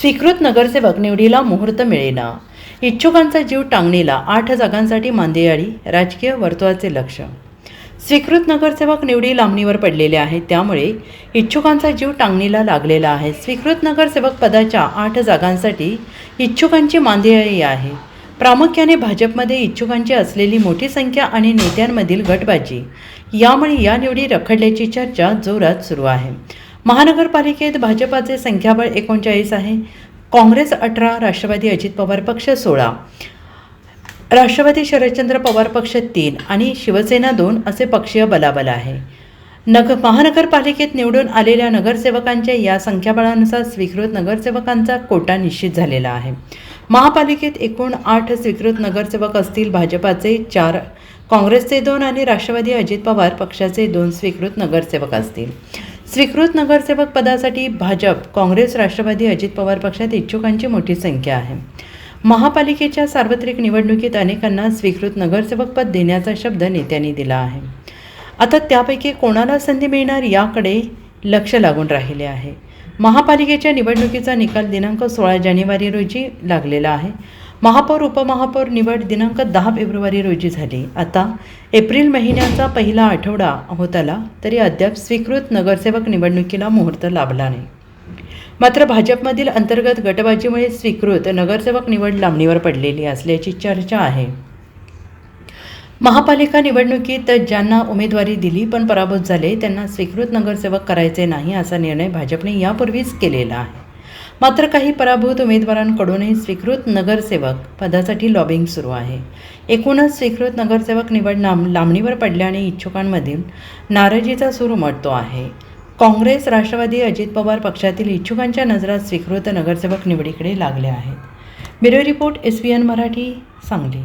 स्वीकृत नगरसेवक निवडीला मुहूर्त मिळेना, इच्छुकांचा जीव टांगणीला, 8 जागांसाठी मांदियाळी, राजकीय वर्तुळाचे लक्ष. स्वीकृत नगरसेवक निवडी लांबणीवर पडलेले आहेत, त्यामुळे इच्छुकांचा जीव टांगणीला लागलेला आहे. स्वीकृत नगरसेवक पदाच्या 8 जागांसाठी इच्छुकांची मांदियाळी आहे. प्रामुख्याने भाजपमध्ये इच्छुकांची असलेली मोठी संख्या आणि नेत्यांमधील गटबाजी यामुळे या निवडी रखडल्याची चर्चा जोरात सुरू आहे. महानगरपालिकेत भाजपाचे संख्याबळ 39 आहे. काँग्रेस 18, राष्ट्रवादी अजित पवार पक्ष 16, राष्ट्रवादी शरदचंद्र पवार पक्ष 3 आणि शिवसेना 2 असे पक्षीय बलाबल आहे. महानगरपालिकेत निवडून आलेल्या नगरसेवकांच्या या संख्याबळानुसार स्वीकृत नगरसेवकांचा कोटा निश्चित झालेला आहे. महापालिकेत एकूण 8 स्वीकृत नगरसेवक असतील. भाजपाचे 4, काँग्रेसचे 2 आणि राष्ट्रवादी अजित पवार पक्षाचे 2 स्वीकृत नगरसेवक असतील. स्वीकृत नगरसेवक पदासाठी भाजप, काँग्रेस, राष्ट्रवादी अजित पवार पक्षात इच्छुकांची मोठी संख्या आहे. महापालिकेच्या सार्वत्रिक निवडणुकीत अनेकांना स्वीकृत नगरसेवक पद देण्याचा शब्द नेत्यांनी दिला आहे. आता त्यापैकी कोणाला संधी मिळणार याकडे लक्ष लागून राहिले आहे. महापालिकेच्या निवडणुकीचा निकाल दिनांक 16 जानेवारी रोजी लागलेला आहे. महापौर उपमहापौर निवड दिनांक 10 फेब्रुवारी रोजी झाली. आता एप्रिल महिन्याचा पहिला आठवडा होत आला तरी अद्याप स्वीकृत नगरसेवक निवडणुकीला मुहूर्त लाभला नाही. मात्र भाजपमधील अंतर्गत गटबाजीमुळे स्वीकृत नगरसेवक निवड लांबणीवर पडलेली असल्याची चर्चा आहे. महापालिका निवडणुकीत ज्यांना उमेदवारी दिली पण पराभूत झाले त्यांना स्वीकृत नगरसेवक करायचे नाही असा निर्णय भाजपने यापूर्वीच केलेला आहे. मात्र काही पराभूत उमेदवारांकडूनही स्वीकृत नगरसेवक पदासाठी लॉबिंग सुरू आहे. एकूणच स्वीकृत नगरसेवक निवड लांबणीवर पडल्याने इच्छुकांमधील नाराजीचा सूर उमटतो आहे. काँग्रेस, राष्ट्रवादी अजित पवार पक्षातील इच्छुकांच्या नजरा स्वीकृत नगरसेवक निवडीकडे लागल्या आहेत. Bureau report, SVN Marathi, Sangli.